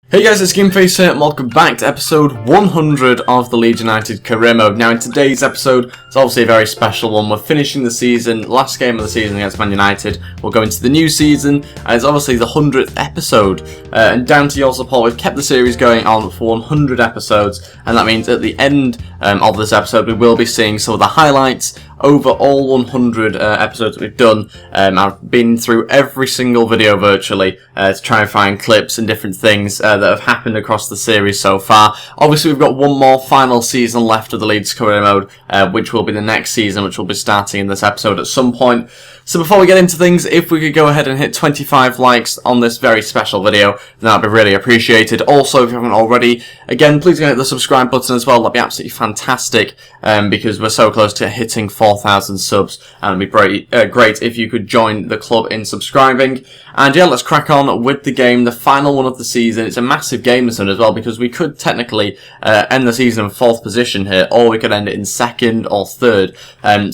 Hey guys, it's Gameface here and welcome back to episode 100 of the Leeds United career mode. Now in today's episode, it's obviously a very special one. We're finishing the season, last game of the season against Man United. We'll go into the new season and it's obviously the 100th episode. And down to your support, we've kept the series going on for 100 episodes, and that means at the end of this episode we will be seeing some of the highlights over all 100 episodes that we've done. I've been through every single video virtually to try and find clips and different things that have happened across the series so far. Obviously we've got one more final season left of the Leeds career mode, which will be the next season, which will be starting in this episode at some point. So before we get into things, if we could go ahead and hit 25 likes on this very special video, then that would be really appreciated. Also, if you haven't already, again, please go hit the subscribe button as well. That'd be absolutely fantastic, because we're so close to hitting 4,000 subs, and it'd be great if you could join the club in subscribing. And yeah, let's crack on with the game, the final one of the season. It's a massive game this one as well, because we could technically end the season in 4th position here, or we could end it in 2nd or 3rd.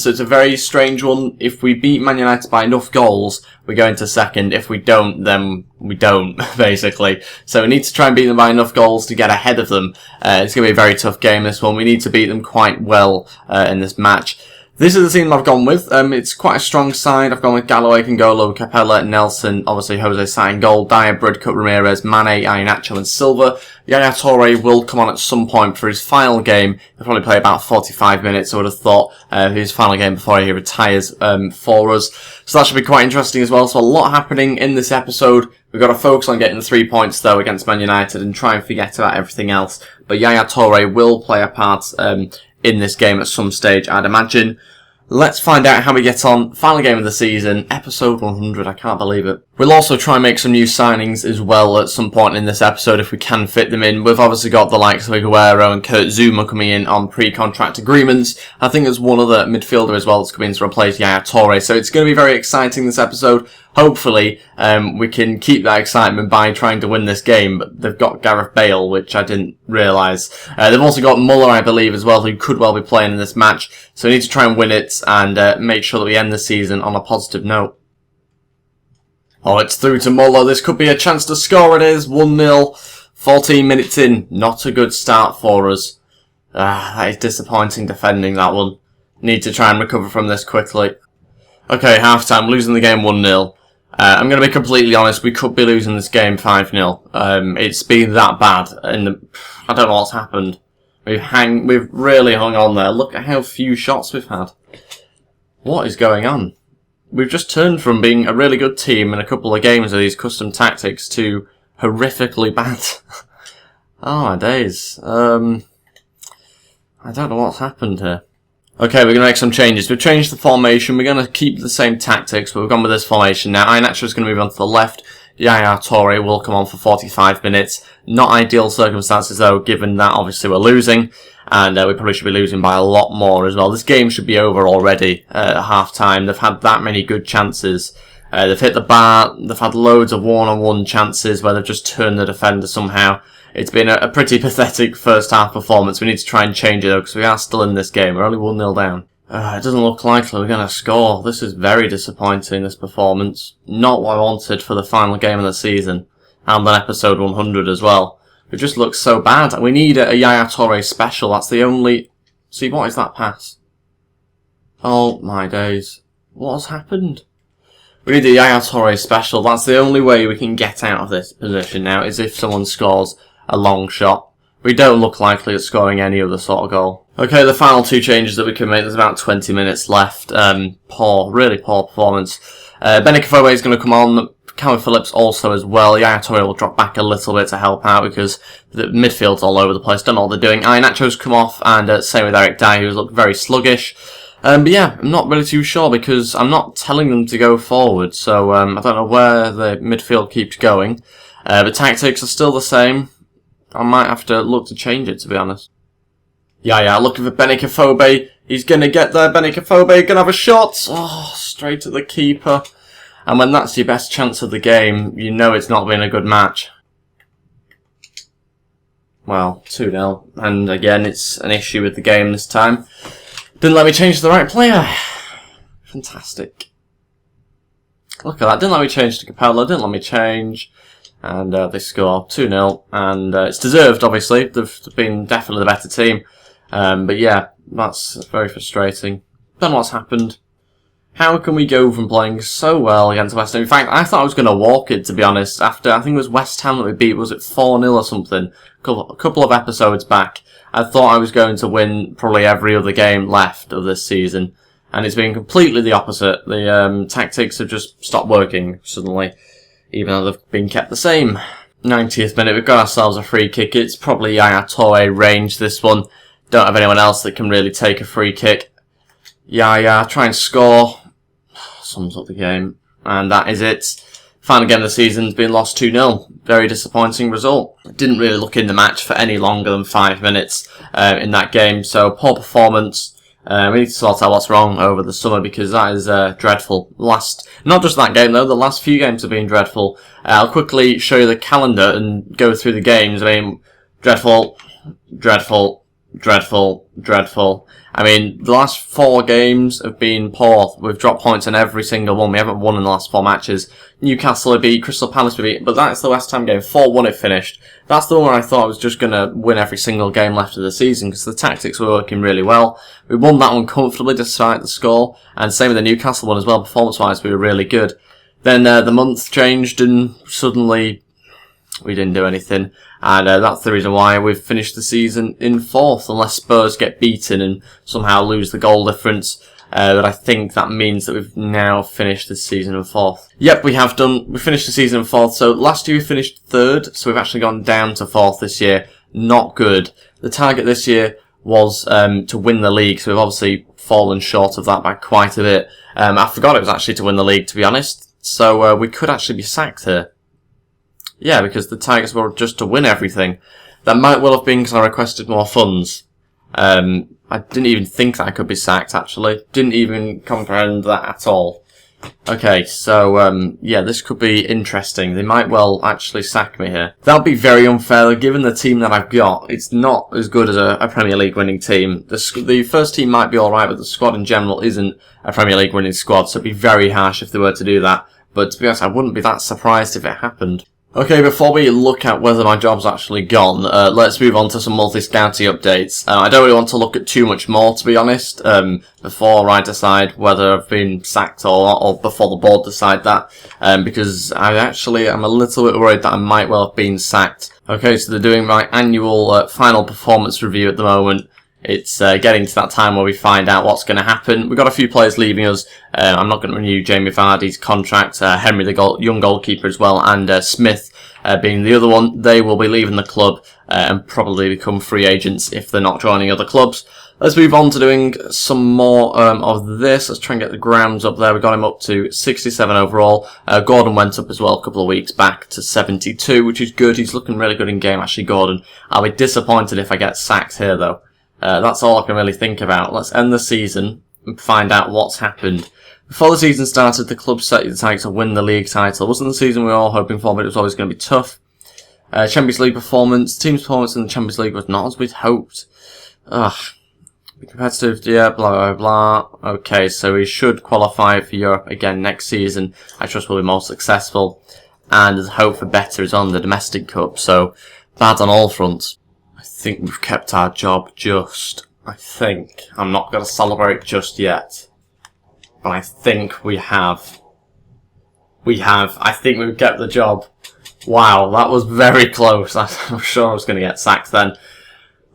So it's a very strange one. If we beat Man United by enough goals, we go into 2nd. If we don't, then we don't, basically. So we need to try and beat them by enough goals to get ahead of them. It's going to be a very tough game, this one. We need to beat them quite well in this match. This is the team I've gone with. It's quite a strong side. I've gone with Galloway, Kangolo, Capella, Nelson, obviously Jose Sa in goal, Dyer, Bridcut, Ramirez, Mane, Iheanacho and Silva. Yaya Toure will come on at some point for his final game. He'll probably play about 45 minutes, I would have thought, his final game before he retires for us. So that should be quite interesting as well. So a lot happening in this episode. We've got to focus on getting the 3 points, though, against Man United and try and forget about everything else. But Yaya Toure will play a part in this game at some stage, I'd imagine. Let's find out how we get on. Final game of the season, episode 100, I can't believe it. We'll also try and make some new signings as well at some point in this episode if we can fit them in. We've obviously got the likes of Aguero and Kurt Zouma coming in on pre-contract agreements. I think there's one other midfielder as well that's coming in to replace Yaya Toure. So it's going to be very exciting this episode. Hopefully, we can keep that excitement by trying to win this game. But they've got Gareth Bale, which I didn't realise. They've also got Muller, I believe, as well, who could well be playing in this match. So we need to try and win it and make sure that we end the season on a positive note. Oh, it's through to Muller. This could be a chance to score. It is 1-0. 14 minutes in. Not a good start for us. That is disappointing defending, that one. Need to try and recover from this quickly. Okay, half-time. Losing the game 1-0. I'm going to be completely honest. We could be losing this game 5-0. It's been that bad. I don't know what's happened. We've really hung on there. Look at how few shots we've had. What is going on? We've just turned from being a really good team in a couple of games of these custom tactics to horrifically bad. Oh my days. I don't know what's happened here. Okay, we're going to make some changes. We've changed the formation. We're going to keep the same tactics, but we've gone with this formation now. Iheanacho is going to move on to the left. Yaya Toure will come on for 45 minutes. Not ideal circumstances, though, given that obviously we're losing. And we probably should be losing by a lot more as well. This game should be over already at half-time. They've had that many good chances. They've hit the bar. They've had loads of one-on-one chances where they've just turned the defender somehow. It's been a pretty pathetic first-half performance. We need to try and change it, though, because we are still in this game. We're only 1-0 down. It doesn't look likely we're going to score. This is very disappointing, this performance. Not what I wanted for the final game of the season. And then episode 100 as well. It just looks so bad. We need a Yaya Toure special. That's the only... See, what is that pass? Oh, my days. What has happened? We need a Yaya Toure special. That's the only way we can get out of this position now, is if someone scores a long shot. We don't look likely at scoring any other sort of goal. Okay, the final 2 changes that we can make. There's about 20 minutes left. Really poor performance. Benikafobe is going to come on. Calvin Phillips also as well. Yaya Toure will drop back a little bit to help out because the midfield's all over the place. Don't know what they're doing. Iheanacho's come off, and same with Eric Dyer, who's looked very sluggish. But yeah, I'm not really too sure because I'm not telling them to go forward. So I don't know where the midfield keeps going. The tactics are still the same. I might have to look to change it, to be honest. Yeah, looking for Benikafobe. He's going to get there. Benikafobe going to have a shot. Oh, straight at the keeper. And when that's your best chance of the game, you know it's not been a good match. Well, 2-0. And again, it's an issue with the game this time. Didn't let me change the right player. Fantastic. Look at that. Didn't let me change to Capella. Didn't let me change. And they score 2-0, and it's deserved, obviously. They've been definitely the better team. But yeah, that's very frustrating. Don't know what's happened. How can we go from playing so well against West Ham? In fact, I thought I was going to walk it, to be honest, after, I think it was West Ham that we beat, was it 4-0 or something? A couple of episodes back. I thought I was going to win probably every other game left of this season. And it's been completely the opposite. The tactics have just stopped working suddenly, even though they've been kept the same. 90th minute, we've got ourselves a free kick. It's probably Yaya Toure range, this one. Don't have anyone else that can really take a free kick. Yaya, try and score. Sums up the game. And that is it. Final game of the season's been lost 2-0. Very disappointing result. Didn't really look in the match for any longer than 5 minutes in that game. So, poor performance. We need to sort out what's wrong over the summer, because that is dreadful. Not just that game though, the last few games have been dreadful. I'll quickly show you the calendar and go through the games. I mean, dreadful, dreadful, dreadful, dreadful. I mean, the last 4 games have been poor. We've dropped points in every single one. We haven't won in the last 4 matches. Newcastle we beat, Crystal Palace we beat, but that's the West Ham game. 4-1 it finished. That's the one where I thought I was just going to win every single game left of the season, because the tactics were working really well. We won that one comfortably despite the score, and same with the Newcastle one as well. Performance-wise, we were really good. Then the month changed, and suddenly we didn't do anything. And that's the reason why we've finished the season in 4th, unless Spurs get beaten and somehow lose the goal difference. But I think that means that we've now finished the season in 4th. Yep, we have done. We finished the season in 4th. So last year we finished 3rd, so we've actually gone down to 4th this year. Not good. The target this year was to win the league, so we've obviously fallen short of that by quite a bit. I forgot it was actually to win the league, to be honest. So we could actually be sacked here. Yeah, because the targets were just to win everything. That might well have been because I requested more funds. I didn't even think that I could be sacked, actually. Didn't even comprehend that at all. Okay, so, yeah, this could be interesting. They might well actually sack me here. That'll be very unfair, though, given the team that I've got. It's not as good as a Premier League winning team. The first team might be alright, but the squad in general isn't a Premier League winning squad, so it'd be very harsh if they were to do that. But to be honest, I wouldn't be that surprised if it happened. Okay, before we look at whether my job's actually gone, let's move on to some multi-scouting updates. I don't really want to look at too much more, to be honest, before I decide whether I've been sacked or before the board decide that, because I'm a little bit worried that I might well have been sacked. Okay, so they're doing my annual final performance review at the moment. It's getting to that time where we find out what's going to happen. We've got a few players leaving us. I'm not going to renew Jamie Vardy's contract. Henry, the young goalkeeper as well, and Smith being the other one. They will be leaving the club and probably become free agents if they're not joining other clubs. Let's move on to doing some more of this. Let's try and get the grams up there. We got him up to 67 overall. Gordon went up as well a couple of weeks back to 72, which is good. He's looking really good in game, actually, Gordon. I'll be disappointed if I get sacked here, though. That's all I can really think about. Let's end the season and find out what's happened. Before the season started, the club set the target to win the league title. It wasn't the season we were all hoping for, but it was always going to be tough. Champions League performance. The team's performance in the Champions League was not as we'd hoped. Competitive, yeah, blah, blah, blah. Okay, so we should qualify for Europe again next season. I trust we'll be more successful. And the hope for better is on the domestic cup, so bad on all fronts. I think we've kept our job just. I think. I'm not going to celebrate just yet. But I think we have. I think we've kept the job. Wow, that was very close. I'm sure I was going to get sacked then.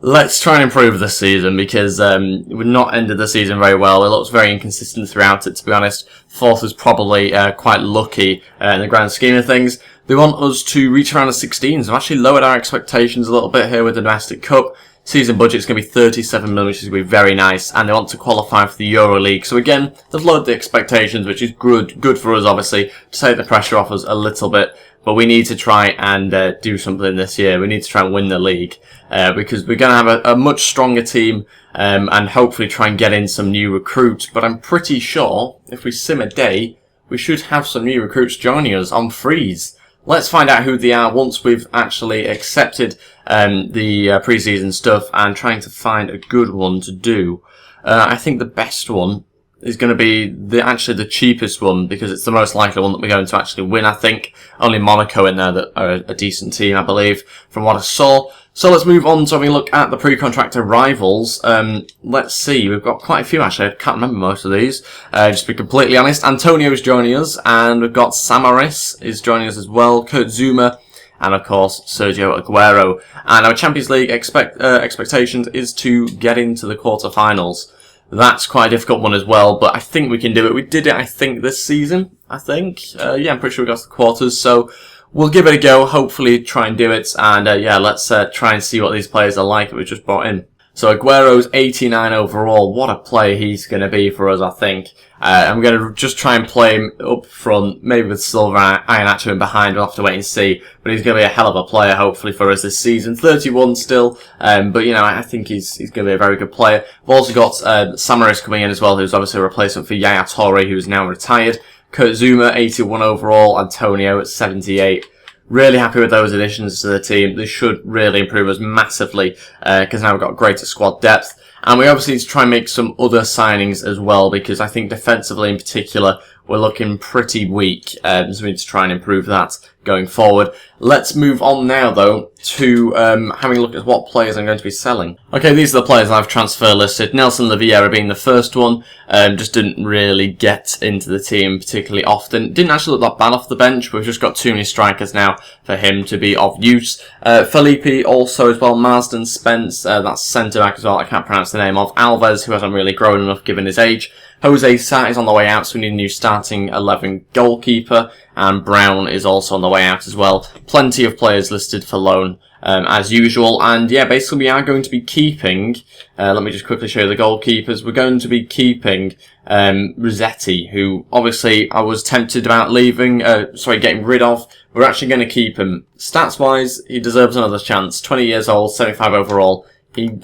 Let's try and improve this season, because we've not ended the season very well. It looks very inconsistent throughout it, to be honest. 4th was probably quite lucky in the grand scheme of things. They want us to reach around the 16s. I've actually lowered our expectations a little bit here with the domestic cup. Season budget is going to be 37 million, which is going to be very nice, and they want to qualify for the Euro League. So again, they've lowered the expectations, which is good for us, obviously, to take the pressure off us a little bit. But we need to try and do something this year. We need to try and win the league, because we're going to have a much stronger team, and hopefully try and get in some new recruits. But I'm pretty sure if we sim a day, we should have some new recruits joining us on freeze. Let's find out who they are once we've actually accepted the pre-season stuff and trying to find a good one to do. I think the best one is going to be actually the cheapest one because it's the most likely one that we're going to actually win, I think. Only Monaco in there that are a decent team, I believe, from what I saw. So let's move on to having a look at the pre-contract arrivals. Let's see, we've got quite a few actually. I can't remember most of these. Just to be completely honest, Antonio is joining us, and we've got Samaris is joining us as well, Kurt Zuma, and of course Sergio Aguero. And our Champions League expectations is to get into the quarterfinals. That's quite a difficult one as well, but I think we can do it. We did it, I think, this season. I think, yeah, I'm pretty sure we got to the quarters. So we'll give it a go. Hopefully, try and do it. And yeah, let's try and see what these players are like that we just brought in. So Aguero's 89 overall. What a player he's going to be for us, I think. I'm going to just try and play him up front, maybe with Silva and Iheanacho in behind. We'll have to wait and see. But he's going to be a hell of a player, hopefully, for us this season. 31 still. But, you know, I think he's going to be a very good player. We've also got Samaris coming in as well, who's obviously a replacement for Yaya Toure, who's now retired. Kurt Zuma, 81 overall. Antonio at 78. Really happy with those additions to the team. They should really improve us massively, because now we've got greater squad depth. And we obviously need to try and make some other signings as well, because I think defensively in particular, we're looking pretty weak. So we need to try and improve that going forward. Let's move on now, though, to having a look at what players I'm going to be selling. Okay, these are the players I've transfer listed. Nelson Oliveira being the first one. Just didn't really get into the team particularly often. Didn't actually look that bad off the bench. We've just got too many strikers now for him to be of use. Felipe also as well. Marsden Spence, that's centre-back as well. I can't pronounce the name of. Alves, who hasn't really grown enough given his age. Jose Sa is on the way out, so we need a new starting 11 goalkeeper. And Brown is also on the way out as well. Plenty of players listed for loan, as usual. And yeah, basically we are going to be keeping, let me just quickly show you the goalkeepers. We're going to be keeping Rossetti, who obviously I was tempted about getting rid of. We're actually going to keep him. Stats-wise, he deserves another chance. 20 years old, 75 overall.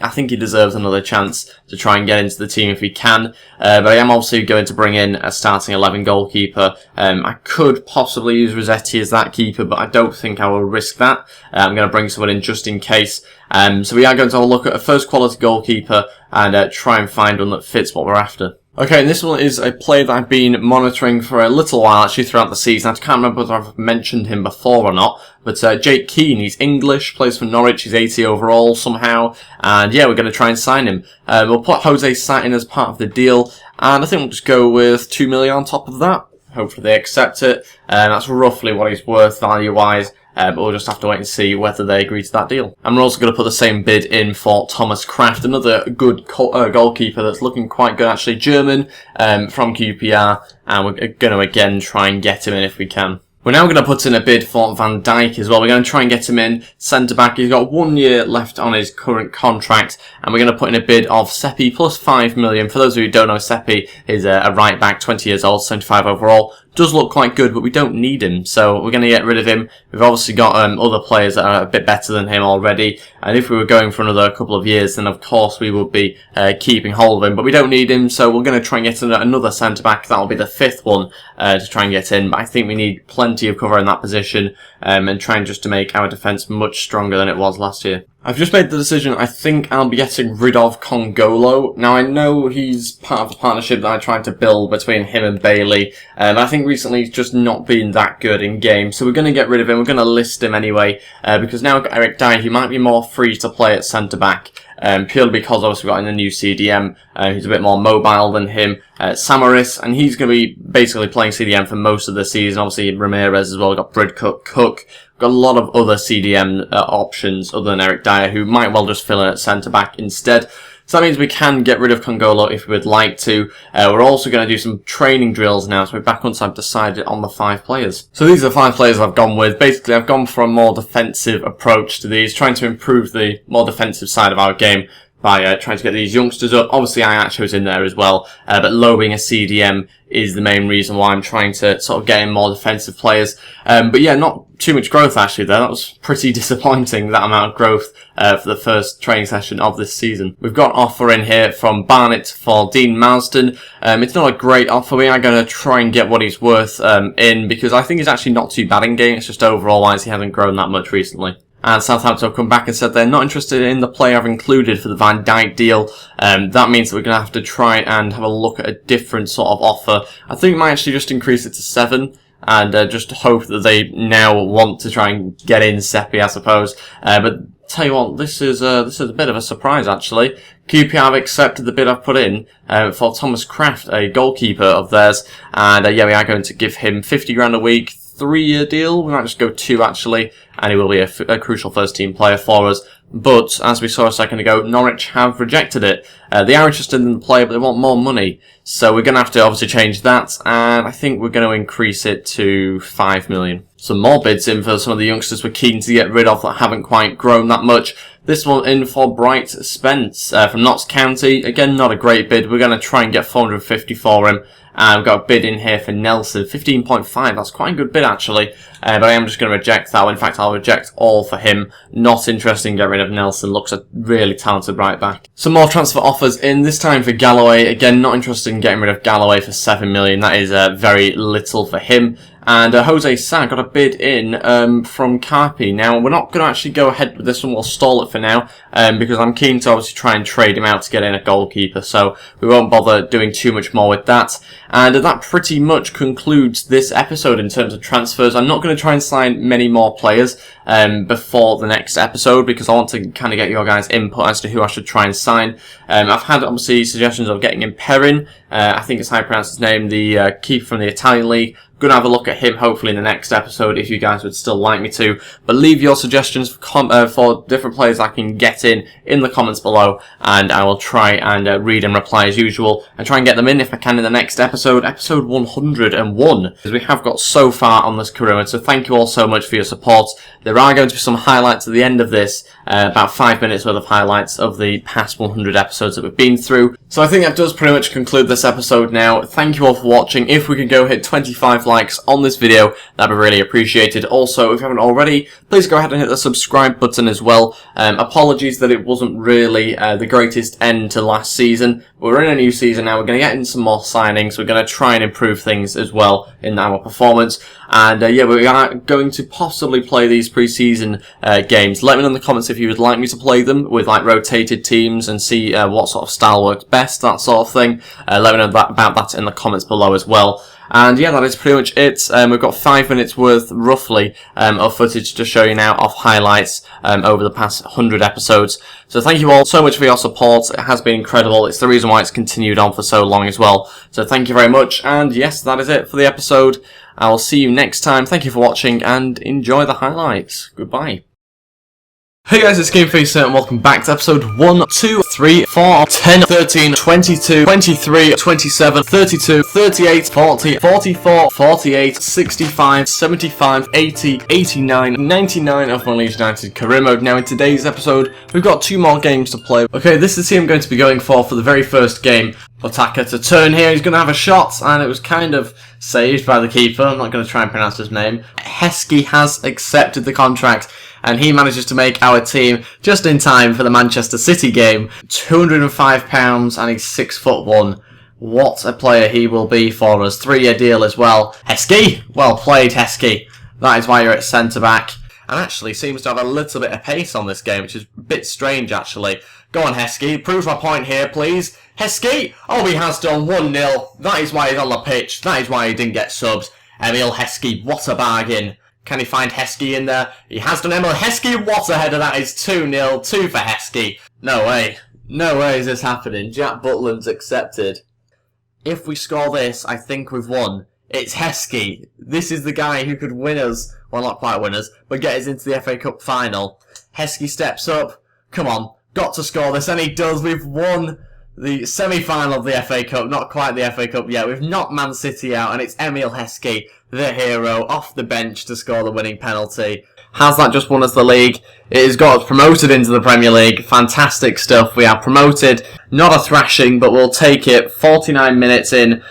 I think he deserves another chance to try and get into the team if he can. But I am obviously going to bring in a starting 11 goalkeeper. I could possibly use Rossetti as that keeper, but I don't think I will risk that. I'm going to bring someone in just in case. So we are going to have a look at a first quality goalkeeper and try and find one that fits what we're after. Okay, and this one is a player that I've been monitoring for a little while, actually, throughout the season. I can't remember whether I've mentioned him before or not, but Jake Keane, he's English, plays for Norwich, he's 80 overall somehow, and yeah, we're going to try and sign him. We'll put Jose Sa in as part of the deal, and I think we'll just go with 2 million on top of that. Hopefully they accept it, and that's roughly what he's worth value-wise. But we'll just have to wait and see whether they agree to that deal. And we're also going to put the same bid in for Thomas Kraft, another good goalkeeper that's looking quite good, actually. German, from QPR, and we're going to again try and get him in if we can. We're now going to put in a bid for Van Dijk as well. We're going to try and get him in centre-back. He's got 1 year left on his current contract. And we're going to put in a bid of Seppi plus 5 million. For those of you who don't know, Seppi is a right-back, 20 years old, 75 overall. Does look quite good, but we don't need him. So we're going to get rid of him. We've obviously got other players that are a bit better than him already. And if we were going for another couple of years, then of course we would be keeping hold of him. But we don't need him, so we're going to try and get another centre-back. That'll be the 5th one to try and get in. But I think we need plenty of cover in that position and trying just to make our defence much stronger than it was last year. I've just made the decision. I think I'll be getting rid of Congolo. Now, I know he's part of a partnership that I tried to build between him and Bailey. I think recently he's just not been that good in game. So we're going to get rid of him. We're going to list him anyway. Because now we've got Eric Dyer. He might be more free to play at centre-back. Purely because obviously we've got in the new CDM. He's a bit more mobile than him. Samaris, and he's going to be basically playing CDM for most of the season. Obviously Ramirez as well. We've got Bridcut, Cook. We've got a lot of other CDM options other than Eric Dyer, who might well just fill in at centre-back instead. So that means we can get rid of Congolo if we would like to. We're also going to do some training drills now, so we're back once I've decided on the 5 players. So these are the 5 players I've gone with. Basically, I've gone for a more defensive approach to these, trying to improve the more defensive side of our game by trying to get these youngsters up. Obviously, Iheanacho's in there as well, but Lowe being a CDM is the main reason why I'm trying to sort of get in more defensive players. But yeah, not too much growth actually there. That was pretty disappointing, that amount of growth for the first training session of this season. We've got an offer in here from Barnet for Dean Marsden. It's not a great offer. We are going to try and get what he's worth in, because I think he's actually not too bad in game. It's just overall wise he hasn't grown that much recently. and Southampton have come back and said they're not interested in the player I've included for the Van Dijk deal. That means that we're going to have to try and have a look at a different sort of offer. I think we might actually just increase it to 7. And just hope that they now want to try and get in Seppi, I suppose. But tell you what, this is a bit of a surprise actually. QPR have accepted the bid I've put in for Thomas Kraft, a goalkeeper of theirs, and yeah, we are going to give him 50 grand a week, 3-year deal. We might just go 2 actually, and he will be a crucial first team player for us. But, as we saw a second ago, Norwich have rejected it. They are interested in the player, but they want more money. So we're going to have to obviously change that, and I think we're going to increase it to 5 million. Some more bids in for some of the youngsters we're keen to get rid of that haven't quite grown that much. This one in for Bright Spence from Notts County. Again, not a great bid. We're going to try and get 450 for him. We've got a bid in here for Nelson, 15.5. That's quite a good bid, actually. But I am just going to reject that. In fact, I'll reject all for him. Not interested in getting rid of Nelson. Looks a really talented right back. Some more transfer offers in, this time for Galloway. Again, not interested in getting rid of Galloway for 7 million. That is very little for him. And Jose Sa got a bid in from Carpi. Now, we're not going to actually go ahead with this one. We'll stall it for now because I'm keen to obviously try and trade him out to get in a goalkeeper. So we won't bother doing too much more with that. And that pretty much concludes this episode in terms of transfers. I'm not going to try and sign many more players before the next episode because I want to kind of get your guys' input as to who I should try and sign. I've had obviously suggestions of getting in Perrin. I think it's how you pronounce his name, the keeper from the Italian league. Going to have a look at him hopefully in the next episode if you guys would still like me to. But leave your suggestions for different players I can get in the comments below, and I will try and read and reply as usual and try and get them in if I can in the next episode, episode 101, because we have got so far on this career. So thank you all so much for your support. There are going to be some highlights at the end of this, about 5 minutes worth of highlights of the past 100 episodes that we've been through. So I think that does pretty much conclude this episode now. Thank you all for watching. If we could go hit 25 likes on this video, that'd be really appreciated. Also, if you haven't already, please go ahead and hit the subscribe button as well. Apologies that it wasn't really the greatest end to last season. We're in a new season now. We're going to get in some more signings. We're going to try and improve things as well in our performance. And yeah, we are going to possibly play these pre-season games. Let me know in the comments if you would like me to play them with like rotated teams and see what sort of style works best, that sort of thing. Let me know about that in the comments below as well. And yeah, that is pretty much it. We've got 5 minutes worth, roughly, of footage to show you now of highlights over the past 100 episodes. So thank you all so much for your support. It has been incredible. It's the reason why it's continued on for so long as well. So thank you very much. And yes, that is it for the episode. I will see you next time. Thank you for watching and enjoy the highlights. Goodbye. Hey guys, it's GameFacer and welcome back to episode 1, 2, 3, 4, 10, 13, 22, 23, 27, 32, 38, 40, 44, 48, 65, 75, 80, 89, 99 of my Leeds United career mode. Now in today's episode, we've got 2 more games to play. Okay, this is the team I'm going to be going for the very first game. Attacker to turn here, he's going to have a shot, and it was kind of saved by the keeper. I'm not going to try and pronounce his name. Heskey has accepted the contract, and he manages to make our team just in time for the Manchester City game. £205 and he's 6'1". What a player he will be for us. 3-year deal as well. Heskey! Well played, Heskey. That is why you're at centre-back. And actually seems to have a little bit of pace on this game, which is a bit strange actually. Go on, Heskey. Prove my point here, please. Heskey! Oh, he has done 1-0. That is why he's on the pitch. That is why he didn't get subs. Emil Heskey, what a bargain. Can he find Heskey in there? He has done. Emil Heskey, what a header. That is 2-0. 2 for Heskey. No way. No way is this happening. Jack Butland's accepted. If we score this, I think we've won. It's Heskey. This is the guy who could win us. Well, not quite win us, but get us into the FA Cup final. Heskey steps up. Come on. Got to score this, and he does. We've won the semi-final of the FA Cup. Not quite the FA Cup yet. We've knocked Man City out, and it's Emil Heskey, the hero, off the bench to score the winning penalty. Has that just won us the league? It has got us promoted into the Premier League. Fantastic stuff. We are promoted. Not a thrashing, but we'll take it. 49 minutes in.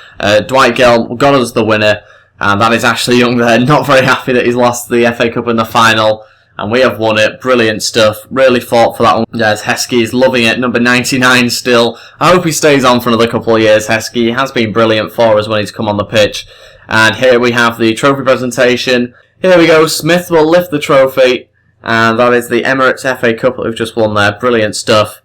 Dwight Gale got us the winner. And that is Ashley Young there. Not very happy that he's lost the FA Cup in the final. And we have won it. Brilliant stuff. Really fought for that one. Yes, Heskey is loving it. Number 99 still. I hope he stays on for another couple of years, Heskey. He has been brilliant for us when he's come on the pitch. And here we have the trophy presentation. Here we go. Smith will lift the trophy. And that is the Emirates FA Cup that we've just won there. Brilliant stuff.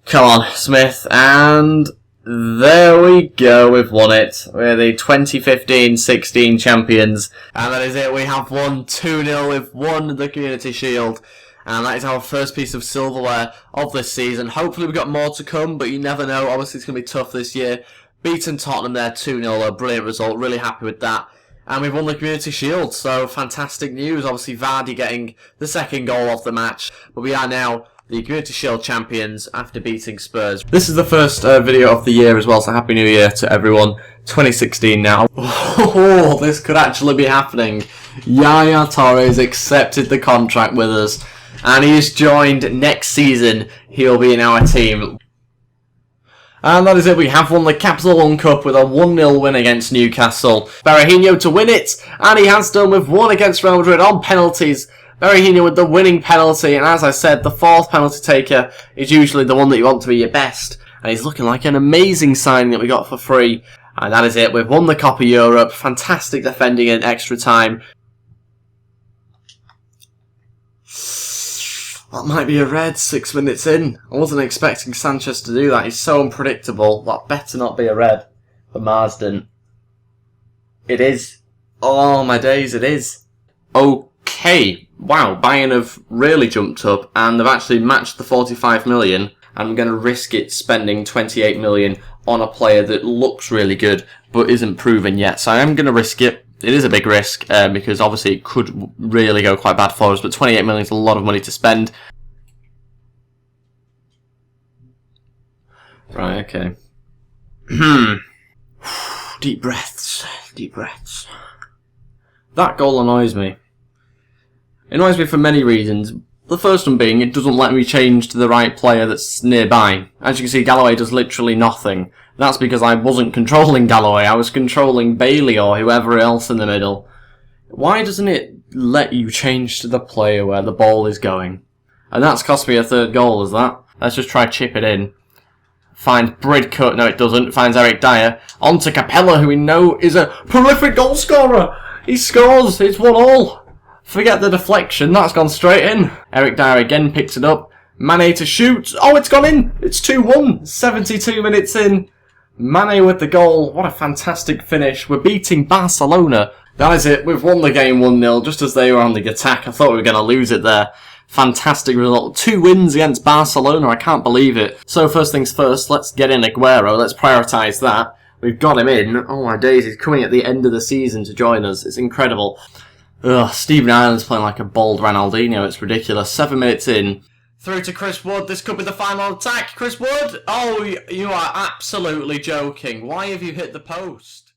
Come on, Smith. And there we go. We've won it. We're the 2015-16 champions. And that is it. We have won 2-0. We've won the Community Shield. And that is our first piece of silverware of this season. Hopefully we've got more to come, but you never know. Obviously it's going to be tough this year. Beaten Tottenham there 2-0. A brilliant result. Really happy with that. And we've won the Community Shield, so fantastic news. Obviously, Vardy getting the second goal of the match. But we are now the Community Shield champions after beating Spurs. This is the first video of the year as well, so Happy New Year to everyone. 2016 now. Oh, this could actually be happening. Yaya Torres accepted the contract with us, and he is joined next season. He'll be in our team. And that is it, we have won the Capital One Cup with a 1-0 win against Newcastle. Berahino to win it, and he has done. We've won against Real Madrid on penalties. Berahino with the winning penalty, and as I said, the fourth penalty taker is usually the one that you want to be your best. And he's looking like an amazing signing that we got for free. And that is it, we've won the Copa Europe. Fantastic defending in extra time. That might be a red 6 minutes in. I wasn't expecting Sanchez to do that. He's so unpredictable. That better not be a red for Marsden. It is. Oh my days, it is. Okay. Wow, Bayern have really jumped up and they've actually matched the 45 million. I'm going to risk it spending 28 million on a player that looks really good but isn't proven yet. So I am going to risk it. It is a big risk because obviously it could really go quite bad for us, but 28 million is a lot of money to spend. Right, okay. Deep breaths, deep breaths. That goal annoys me. It annoys me for many reasons. The first one being, it doesn't let me change to the right player that's nearby. As you can see, Galloway does literally nothing. That's because I wasn't controlling Galloway, I was controlling Bailey or whoever else in the middle. Why doesn't it let you change to the player where the ball is going? And that's cost me a third goal, is that? Let's just try chip it in. Finds Bridcut, no it doesn't, finds Eric Dyer. On to Capella, who we know is a prolific goal scorer! He scores, it's 1-1. Forget the deflection, that's gone straight in. Eric Dyer again picks it up. Mane to shoot, oh it's gone in! It's 2-1, 72 minutes in. Mane with the goal, what a fantastic finish. We're beating Barcelona. That is it, we've won the game 1-0 just as they were on the attack. I thought we were going to lose it there. Fantastic result. 2 wins against Barcelona, I can't believe it. So first things first, let's get in Aguero, let's prioritise that. We've got him in. Oh my days, he's coming at the end of the season to join us. It's incredible. Ugh, Stephen Ireland's playing like a bald Ronaldinho, it's ridiculous. 7 minutes in. Through to Chris Wood, this could be the final attack. Chris Wood! Oh, you are absolutely joking. Why have you hit the post?